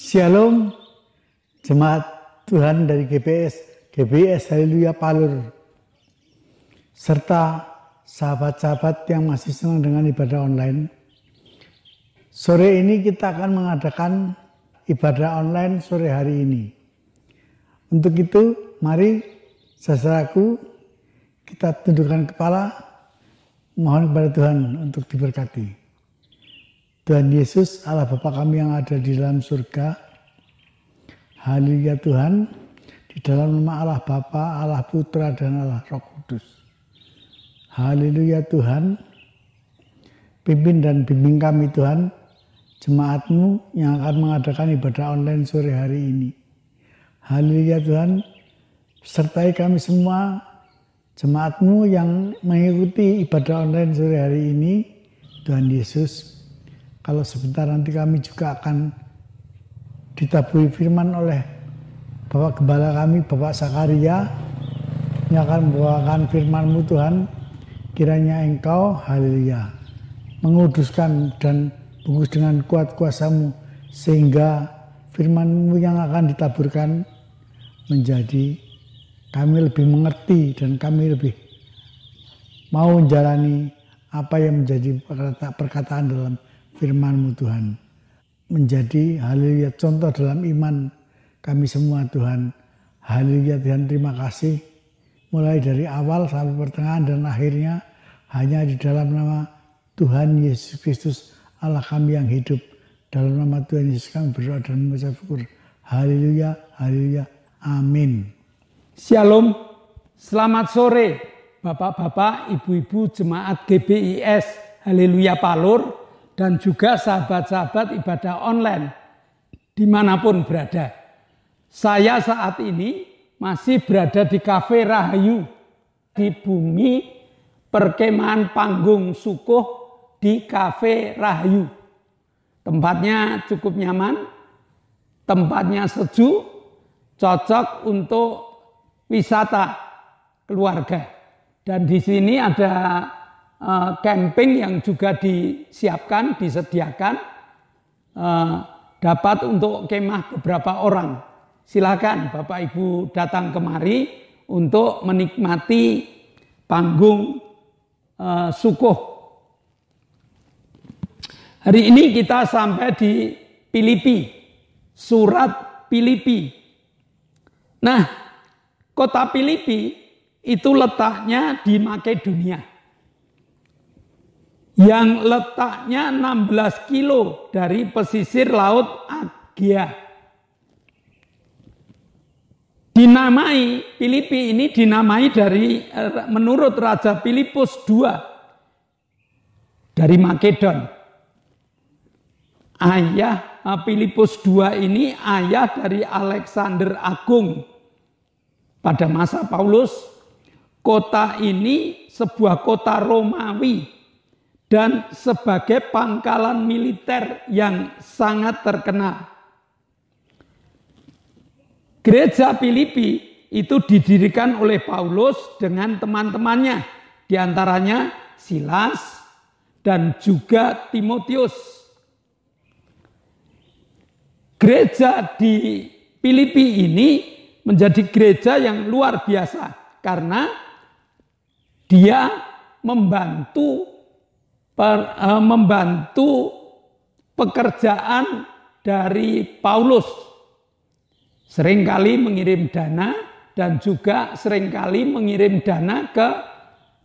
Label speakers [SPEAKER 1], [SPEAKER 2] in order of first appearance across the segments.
[SPEAKER 1] Shalom, jemaat Tuhan dari GBS Haleluya Palur, serta sahabat-sahabat yang masih senang dengan ibadah online. Sore ini kita akan mengadakan ibadah online sore hari ini. Untuk itu, mari saudaraku kita tundukkan kepala, mohon kepada Tuhan untuk diberkati. Tuhan Yesus, Allah Bapa kami yang ada di dalam surga, haleluya Tuhan, di dalam nama Allah Bapa, Allah Putra, dan Allah Roh Kudus. Haleluya Tuhan, pimpin dan bimbing kami Tuhan, jemaat-Mu yang akan mengadakan ibadah online sore hari ini. Haleluya Tuhan, sertai kami semua, jemaat-Mu yang mengikuti ibadah online sore hari ini, Tuhan Yesus. Kalau sebentar nanti kami juga akan ditaburi firman oleh Bapak Gembala kami, Bapak Sakaria, yang akan membawakan firman-Mu Tuhan. Kiranya Engkau, haleluya, menguduskan dan bungkus dengan kuat kuasa-Mu, sehingga firman-Mu yang akan ditaburkan menjadi kami lebih mengerti dan kami lebih mau menjalani apa yang menjadi perkataan dalam firman-Mu Tuhan, menjadi haleluya contoh dalam iman kami semua Tuhan. Haleluya Tuhan, terima kasih mulai dari awal sampai pertengahan dan akhirnya hanya di dalam nama Tuhan Yesus Kristus Allah kami yang hidup. Dalam nama Tuhan Yesus kami berdoa dan mengucap syukur. Haleluya, haleluya, amin.
[SPEAKER 2] Shalom, selamat sore Bapak-bapak, Ibu-ibu jemaat GBIS Haleluya Palur, dan juga sahabat-sahabat ibadah online dimanapun berada. Saya saat ini masih berada di Cafe Rahayu di bumi perkemahan Panggung Sukuh di Cafe Rahayu. Tempatnya cukup nyaman, tempatnya sejuk, cocok untuk wisata keluarga. Dan di sini ada camping yang juga disiapkan, disediakan, dapat untuk kemah beberapa orang. Silakan Bapak Ibu datang kemari untuk menikmati Panggung Sukuh. Hari ini kita sampai di Filipi, surat Filipi. Nah, kota Filipi itu letaknya di Makedonia, yang letaknya 16 kilo dari pesisir laut Aegea. Dinamai, Filipi ini dinamai dari menurut Raja Filipus II dari Makedon. Ayah Filipus II ini ayah dari Alexander Agung. Pada masa Paulus, kota ini sebuah kota Romawi dan sebagai pangkalan militer yang sangat terkenal. Gereja Filipi itu didirikan oleh Paulus dengan teman-temannya, diantaranya Silas dan juga Timotius. Gereja di Filipi ini menjadi gereja yang luar biasa karena dia membantu pekerjaan dari Paulus. Seringkali mengirim dana dan juga seringkali mengirim dana ke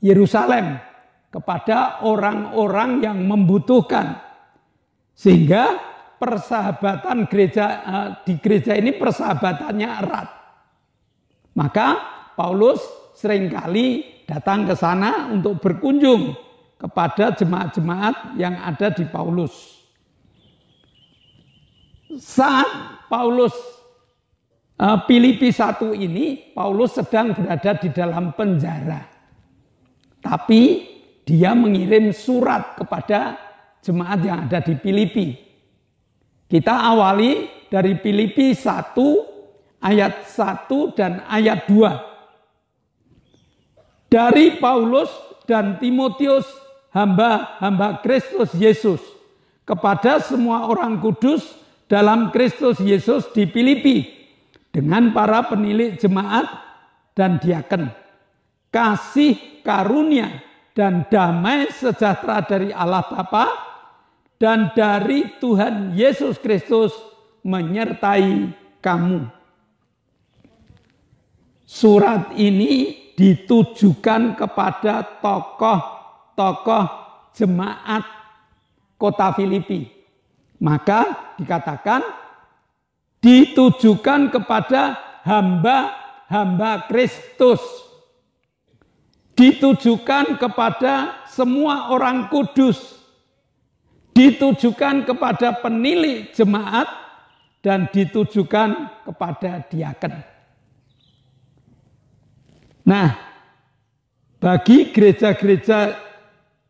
[SPEAKER 2] Yerusalem kepada orang-orang yang membutuhkan. Sehingga persahabatan di gereja ini persahabatannya erat. Maka Paulus seringkali datang ke sana untuk berkunjung kepada jemaat-jemaat yang ada di Paulus. Saat Paulus Filipi 1 ini, Paulus sedang berada di dalam penjara. Tapi dia mengirim surat kepada jemaat yang ada di Filipi. Kita awali dari Filipi 1 ayat 1 dan ayat 2. Dari Paulus dan Timotius, hamba-hamba Kristus Yesus, kepada semua orang kudus dalam Kristus Yesus di Filipi dengan para penilik jemaat dan diaken. Kasih karunia dan damai sejahtera dari Allah Bapa dan dari Tuhan Yesus Kristus menyertai kamu. Surat ini ditujukan kepada tokoh-tokoh jemaat kota Filipi. Maka dikatakan ditujukan kepada hamba-hamba Kristus. Ditujukan kepada semua orang kudus. Ditujukan kepada penilik jemaat dan ditujukan kepada diaken. Nah, bagi gereja-gereja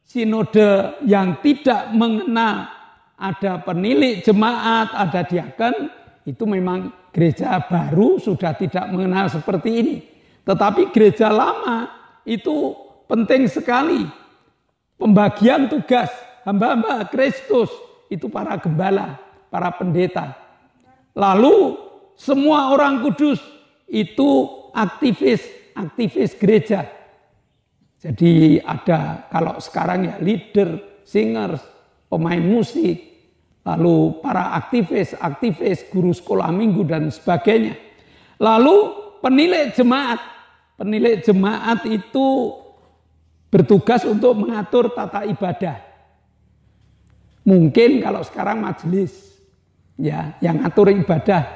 [SPEAKER 2] sinode yang tidak mengenal ada penilik jemaat, ada diaken, itu memang gereja baru sudah tidak mengenal seperti ini. Tetapi gereja lama itu penting sekali. Pembagian tugas hamba-hamba Kristus itu para gembala, para pendeta. Lalu semua orang kudus itu aktivis gereja. Jadi ada kalau sekarang ya leader, singers, pemain musik, lalu para aktivis, guru sekolah minggu dan sebagainya. Lalu penilik jemaat. Penilik jemaat itu bertugas untuk mengatur tata ibadah. Mungkin kalau sekarang majelis ya yang ngatur ibadah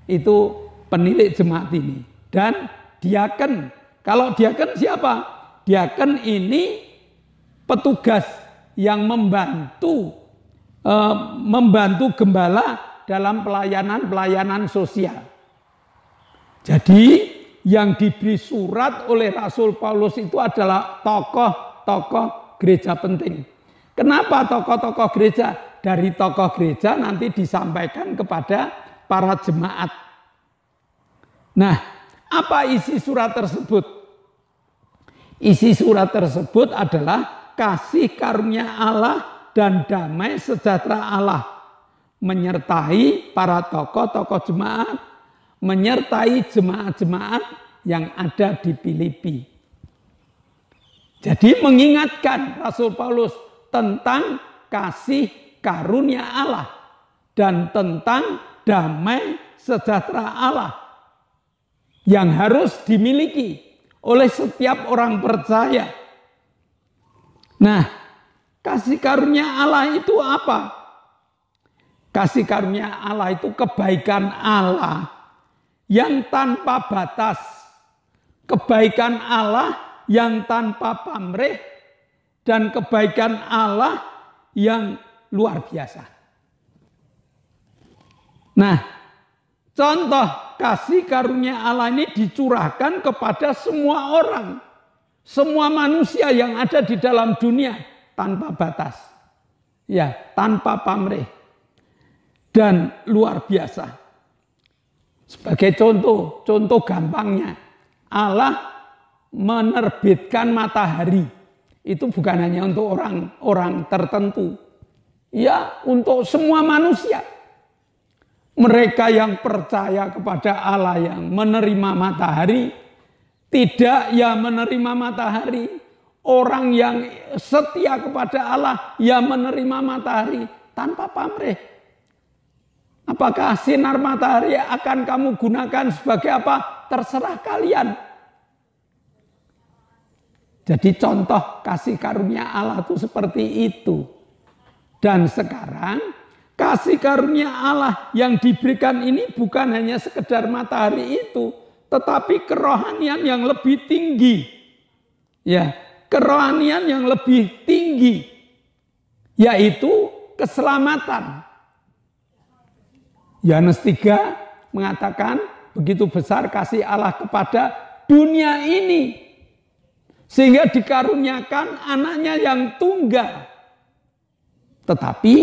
[SPEAKER 2] itu penilik jemaat ini. Dan diaken. Kalau diaken siapa? Diaken ini petugas yang membantu gembala dalam pelayanan sosial. Jadi yang diberi surat oleh Rasul Paulus itu adalah tokoh-tokoh gereja penting. Kenapa tokoh-tokoh gereja? Dari tokoh gereja nanti disampaikan kepada para jemaat. Nah, apa isi surat tersebut? Isi surat tersebut adalah kasih karunia Allah dan damai sejahtera Allah menyertai para tokoh-tokoh jemaat, menyertai jemaat-jemaat yang ada di Filipi. Jadi mengingatkan Rasul Paulus tentang kasih karunia Allah dan tentang damai sejahtera Allah yang harus dimiliki oleh setiap orang percaya. Nah, kasih karunia Allah itu apa? Kasih karunia Allah itu kebaikan Allah yang tanpa batas. Kebaikan Allah yang tanpa pamrih dan kebaikan Allah yang luar biasa. Nah, contoh kasih karunia Allah ini dicurahkan kepada semua orang, semua manusia yang ada di dalam dunia tanpa batas. Ya, tanpa pamrih dan luar biasa. Sebagai contoh gampangnya, Allah menerbitkan matahari. Itu bukan hanya untuk orang tertentu. Ya, untuk semua manusia. Mereka yang percaya kepada Allah yang menerima matahari, tidak yang menerima matahari. Orang yang setia kepada Allah yang menerima matahari tanpa pamrih. Apakah sinar matahari akan kamu gunakan sebagai apa? Terserah kalian. Jadi contoh kasih karunia Allah itu seperti itu. Dan sekarang kasih karunia Allah yang diberikan ini bukan hanya sekedar matahari itu, tetapi kerohanian yang lebih tinggi. Ya, kerohanian yang lebih tinggi, yaitu keselamatan. Yohanes 3 mengatakan begitu besar kasih Allah kepada dunia ini, sehingga dikaruniakan anaknya yang tunggal. Tetapi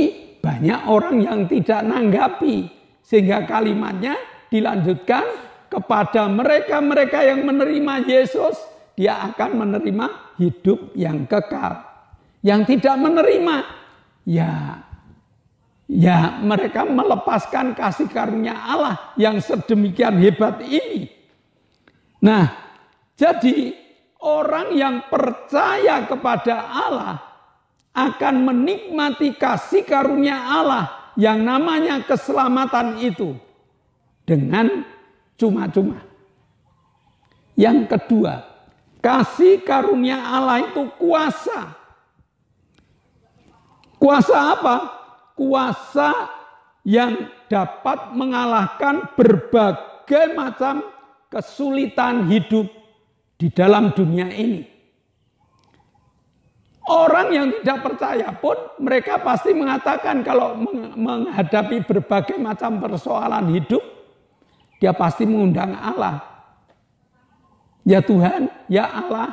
[SPEAKER 2] banyak orang yang tidak nanggapi, sehingga kalimatnya dilanjutkan kepada mereka-mereka yang menerima Yesus, dia akan menerima hidup yang kekal. Yang tidak menerima, Ya, mereka melepaskan kasih karunia Allah yang sedemikian hebat ini. Nah, jadi orang yang percaya kepada Allah akan menikmati kasih karunia Allah yang namanya keselamatan itu dengan cuma-cuma. Yang kedua, kasih karunia Allah itu kuasa. Kuasa apa? Kuasa yang dapat mengalahkan berbagai macam kesulitan hidup di dalam dunia ini. Orang yang tidak percaya pun mereka pasti mengatakan kalau menghadapi berbagai macam persoalan hidup, dia pasti mengundang Allah. Ya Tuhan, ya Allah,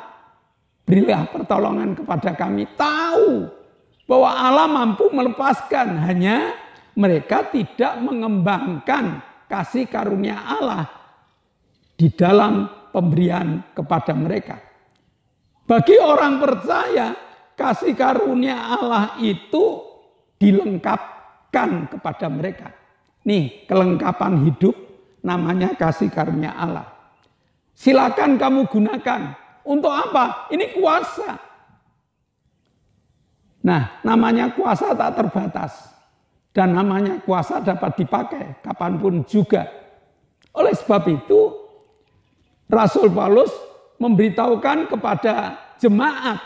[SPEAKER 2] berilah pertolongan kepada kami. Tahu bahwa Allah mampu melepaskan, hanya mereka tidak mengembangkan kasih karunia Allah di dalam pemberian kepada mereka. Bagi orang percaya, kasih karunia Allah itu dilengkapkan kepada mereka. Nih, kelengkapan hidup namanya kasih karunia Allah. Silakan kamu gunakan. Untuk apa? Ini kuasa. Nah, namanya kuasa tak terbatas. Dan namanya kuasa dapat dipakai kapanpun juga. Oleh sebab itu, Rasul Paulus memberitahukan kepada jemaat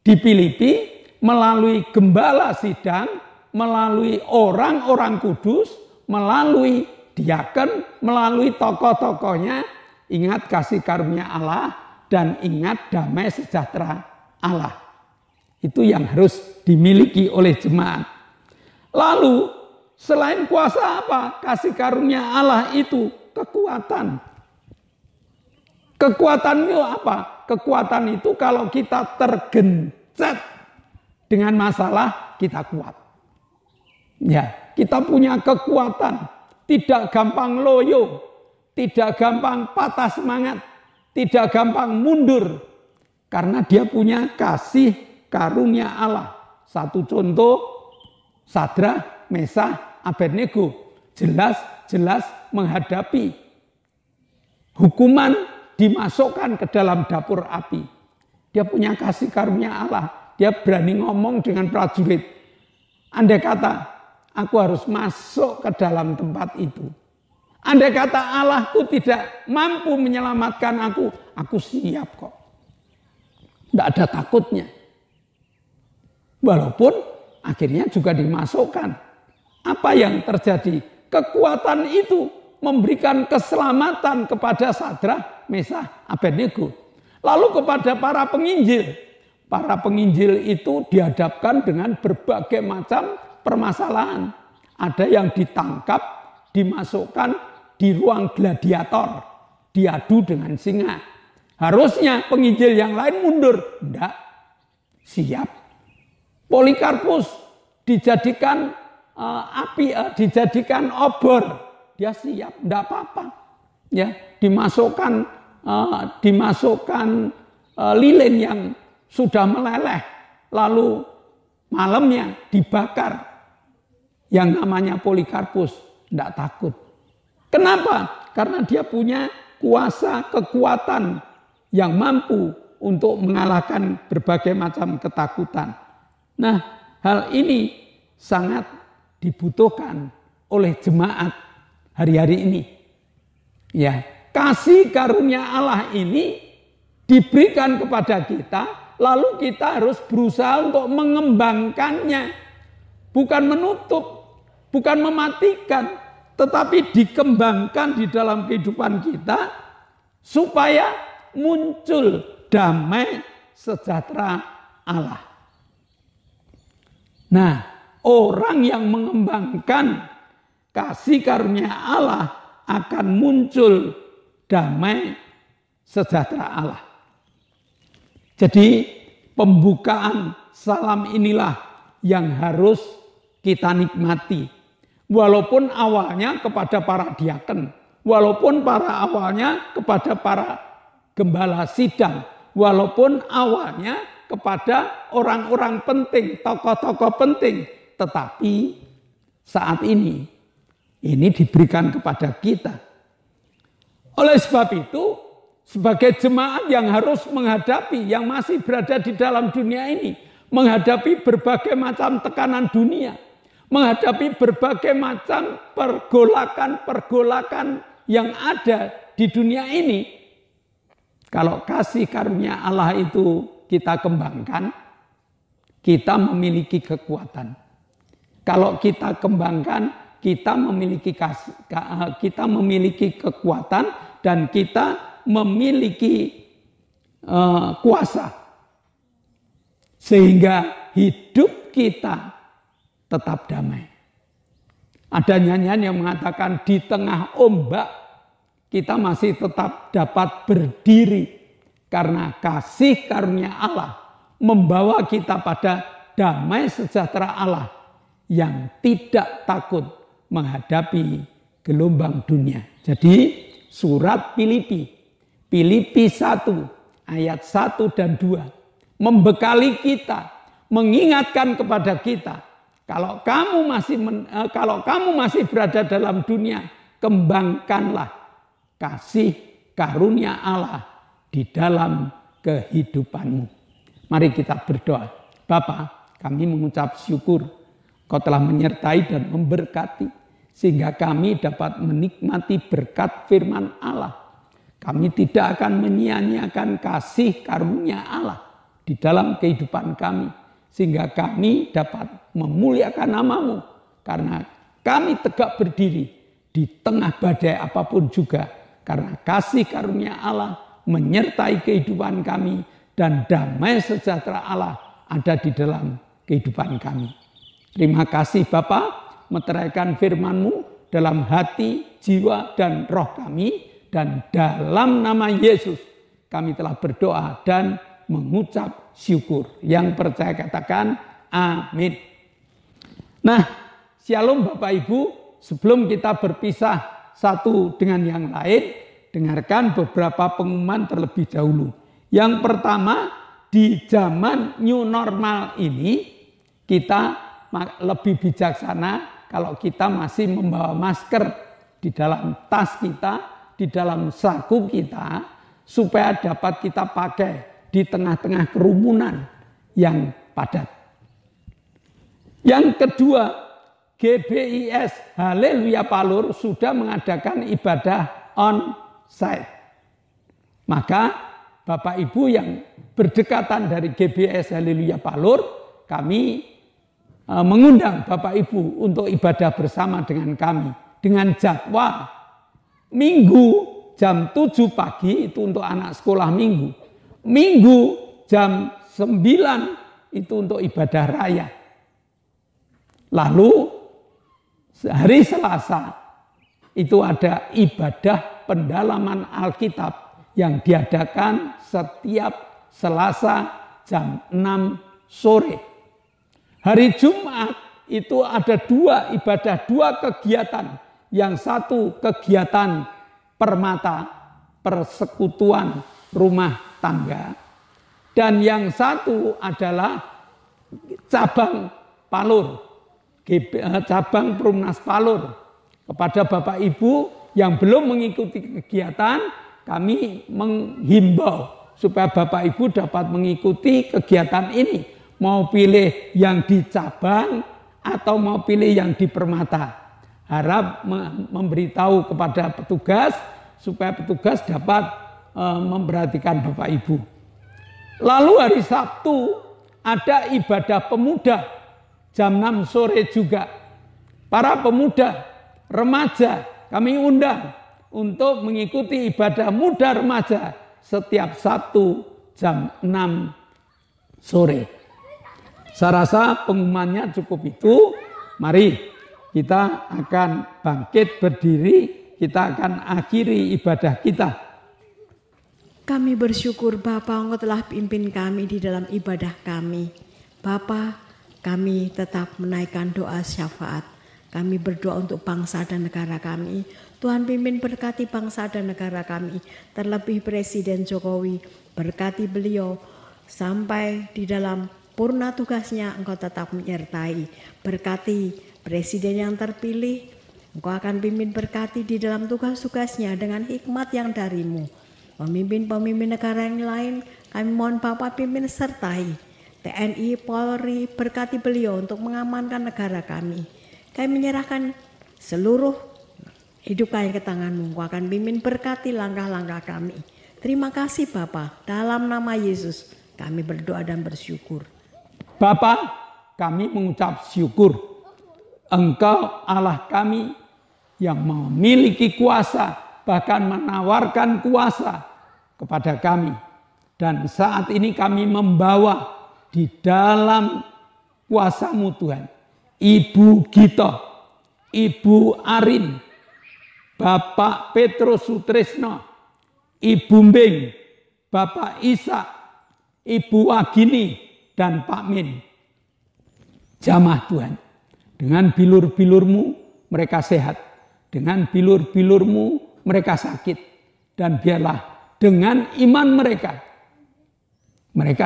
[SPEAKER 2] di Filipi melalui gembala sidang, melalui orang-orang kudus, melalui diaken, melalui tokoh-tokohnya, ingat kasih karunia Allah dan ingat damai sejahtera Allah. Itu yang harus dimiliki oleh jemaat. Lalu selain kuasa apa? Kasih karunia Allah itu kekuatan. Kekuatan itu apa? Kekuatan itu kalau kita tergencet dengan masalah, kita kuat. Ya, kita punya kekuatan. Tidak gampang loyo. Tidak gampang patah semangat. Tidak gampang mundur. Karena dia punya kasih karunia Allah. Satu contoh, Sadrak, Mesah, Abednego. Jelas-jelas menghadapi hukuman, dimasukkan ke dalam dapur api. Dia punya kasih karunia Allah. Dia berani ngomong dengan prajurit. Andai kata aku harus masuk ke dalam tempat itu. Andai kata Allahku tidak mampu menyelamatkan aku siap kok. Tidak ada takutnya. Walaupun akhirnya juga dimasukkan. Apa yang terjadi? Kekuatan itu memberikan keselamatan kepada Sadrak, Mesah, Abednego. Lalu kepada para penginjil. Para penginjil itu dihadapkan dengan berbagai macam permasalahan. Ada yang ditangkap, dimasukkan di ruang gladiator, diadu dengan singa. Harusnya penginjil yang lain mundur. Tidak, siap. Polikarpus dijadikan dijadikan obor. Dia siap, tidak apa-apa. Ya, dimasukkan lilin yang sudah meleleh, lalu malamnya dibakar. Yang namanya Polikarpus tidak takut. Kenapa? Karena dia punya kuasa kekuatan yang mampu untuk mengalahkan berbagai macam ketakutan. Nah, hal ini sangat dibutuhkan oleh jemaat hari-hari ini. Ya, kasih karunia Allah ini diberikan kepada kita, lalu kita harus berusaha untuk mengembangkannya. Bukan menutup, bukan mematikan, tetapi dikembangkan di dalam kehidupan kita supaya muncul damai sejahtera Allah. Nah, orang yang mengembangkan kasih karunia Allah akan muncul damai sejahtera Allah. Jadi pembukaan salam inilah yang harus kita nikmati. Walaupun awalnya kepada para diaken, walaupun awalnya kepada para gembala sidang, walaupun awalnya kepada orang-orang penting, tokoh-tokoh penting, tetapi saat ini diberikan kepada kita. Oleh sebab itu, sebagai jemaat yang harus menghadapi, yang masih berada di dalam dunia ini, menghadapi berbagai macam tekanan dunia, menghadapi berbagai macam pergolakan-pergolakan yang ada di dunia ini, kalau kasih karunia Allah itu kita kembangkan, kita memiliki kekuatan. Kalau kita kembangkan, kita memiliki kekuatan dan kita memiliki kuasa. Sehingga hidup kita tetap damai. Ada nyanyian yang mengatakan di tengah ombak kita masih tetap dapat berdiri karena kasih karunia Allah membawa kita pada damai sejahtera Allah yang tidak takut menghadapi gelombang dunia. Jadi surat Filipi 1 ayat 1 dan 2 membekali kita, mengingatkan kepada kita, kalau kamu masih berada dalam dunia, kembangkanlah kasih karunia Allah di dalam kehidupanmu. Mari kita berdoa. Bapa, kami mengucap syukur Kau telah menyertai dan memberkati sehingga kami dapat menikmati berkat firman Allah. Kami tidak akan menyia-nyiakan kasih karunia Allah di dalam kehidupan kami sehingga kami dapat memuliakan nama-Mu karena kami tegak berdiri di tengah badai apapun juga karena kasih karunia Allah menyertai kehidupan kami dan damai sejahtera Allah ada di dalam kehidupan kami. Terima kasih Bapa, meteraikan firman-Mu dalam hati, jiwa, dan roh kami. Dan dalam nama Yesus kami telah berdoa dan mengucap syukur. Yang percaya katakan amin. Nah, shalom Bapak Ibu, sebelum kita berpisah satu dengan yang lain, dengarkan beberapa pengumuman terlebih dahulu. Yang pertama, di zaman new normal ini kita lebih bijaksana kalau kita masih membawa masker di dalam tas kita, di dalam saku kita, supaya dapat kita pakai di tengah-tengah kerumunan yang padat. Yang kedua, GBIS Haleluya Palur sudah mengadakan ibadah on-site. Maka Bapak Ibu yang berdekatan dari GBIS Haleluya Palur, kami mengundang Bapak Ibu untuk ibadah bersama dengan kami. Dengan jadwal Minggu jam 7 pagi itu untuk anak sekolah minggu. Minggu jam 9 itu untuk ibadah raya. Lalu hari Selasa itu ada ibadah pendalaman Alkitab yang diadakan setiap Selasa jam 6 sore. Hari Jumat itu ada dua kegiatan. Yang satu kegiatan permata, persekutuan rumah tangga. Dan yang satu adalah cabang Palur, cabang Perumnas Palur. Kepada Bapak Ibu yang belum mengikuti kegiatan, kami menghimbau supaya Bapak Ibu dapat mengikuti kegiatan ini. Mau pilih yang di cabang atau mau pilih yang di permata. Harap memberitahu kepada petugas supaya petugas dapat memperhatikan Bapak Ibu. Lalu hari Sabtu ada ibadah pemuda jam 6 sore juga. Para pemuda, remaja kami undang untuk mengikuti ibadah muda remaja setiap Sabtu jam 6 sore. Saya rasa pengumumannya cukup itu. Mari kita akan bangkit berdiri, kita akan akhiri ibadah kita.
[SPEAKER 3] Kami bersyukur Bapa, Engkau telah pimpin kami di dalam ibadah kami. Bapa, kami tetap menaikkan doa syafaat. Kami berdoa untuk bangsa dan negara kami. Tuhan pimpin berkati bangsa dan negara kami. Terlebih Presiden Jokowi, berkati beliau sampai di dalam purna tugasnya Engkau tetap menyertai. Berkati Presiden yang terpilih, Engkau akan pimpin berkati di dalam tugas-tugasnya dengan hikmat yang darimu. Pemimpin-pemimpin negara yang lain, kami mohon Bapa pimpin sertai. TNI, Polri, berkati beliau untuk mengamankan negara kami. Kami menyerahkan seluruh hidup kami ke tangan-Mu. Engkau akan pimpin berkati langkah-langkah kami. Terima kasih Bapa, dalam nama Yesus kami berdoa dan bersyukur.
[SPEAKER 2] Bapa, kami mengucap syukur. Engkau Allah kami yang memiliki kuasa, bahkan menawarkan kuasa kepada kami. Dan saat ini kami membawa di dalam kuasa-Mu Tuhan, Ibu Gito, Ibu Arin, Bapak Petrus Sutrisno, Ibu Mbing, Bapak Isa, Ibu Agini, dan Pak Min. Jamaah Tuhan, dengan bilur-bilur-Mu mereka sehat, dengan bilur-bilur-Mu mereka sakit, dan biarlah dengan iman mereka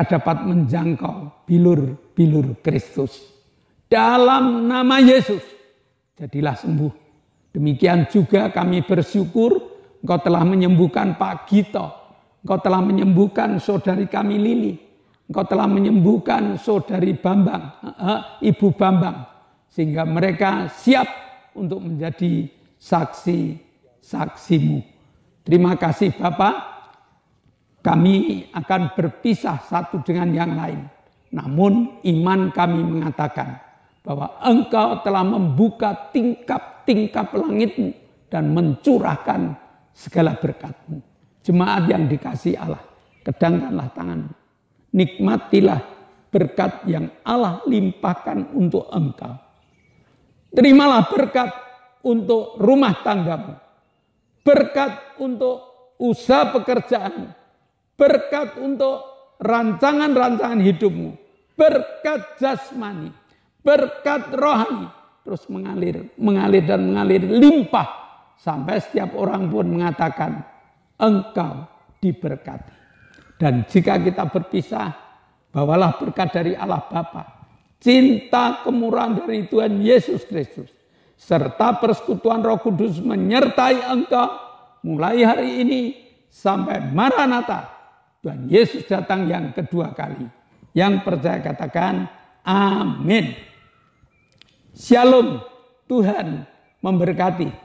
[SPEAKER 2] dapat menjangkau bilur-bilur Kristus. Dalam nama Yesus, jadilah sembuh. Demikian juga kami bersyukur Engkau telah menyembuhkan Pak Gito, Engkau telah menyembuhkan saudari kami Lili, Engkau telah menyembuhkan saudari Bambang, Ibu Bambang, sehingga mereka siap untuk menjadi saksi-saksi-Mu. Terima kasih Bapak, kami akan berpisah satu dengan yang lain. Namun iman kami mengatakan bahwa Engkau telah membuka tingkap-tingkap langit-Mu dan mencurahkan segala berkat-Mu. Jemaat yang dikasihi Allah, kedangkanlah tangan-Mu. Nikmatilah berkat yang Allah limpahkan untuk engkau. Terimalah berkat untuk rumah tanggamu. Berkat untuk usaha pekerjaanmu. Berkat untuk rancangan-rancangan hidupmu. Berkat jasmani. Berkat rohani. Terus mengalir dan mengalir limpah. Sampai setiap orang pun mengatakan, engkau diberkati. Dan jika kita berpisah, bawalah berkat dari Allah Bapa, cinta kemurahan dari Tuhan Yesus Kristus, serta persekutuan Roh Kudus menyertai engkau mulai hari ini sampai Maranatha. Tuhan Yesus datang yang kedua kali. Yang percaya katakan, amin. Shalom, Tuhan memberkati.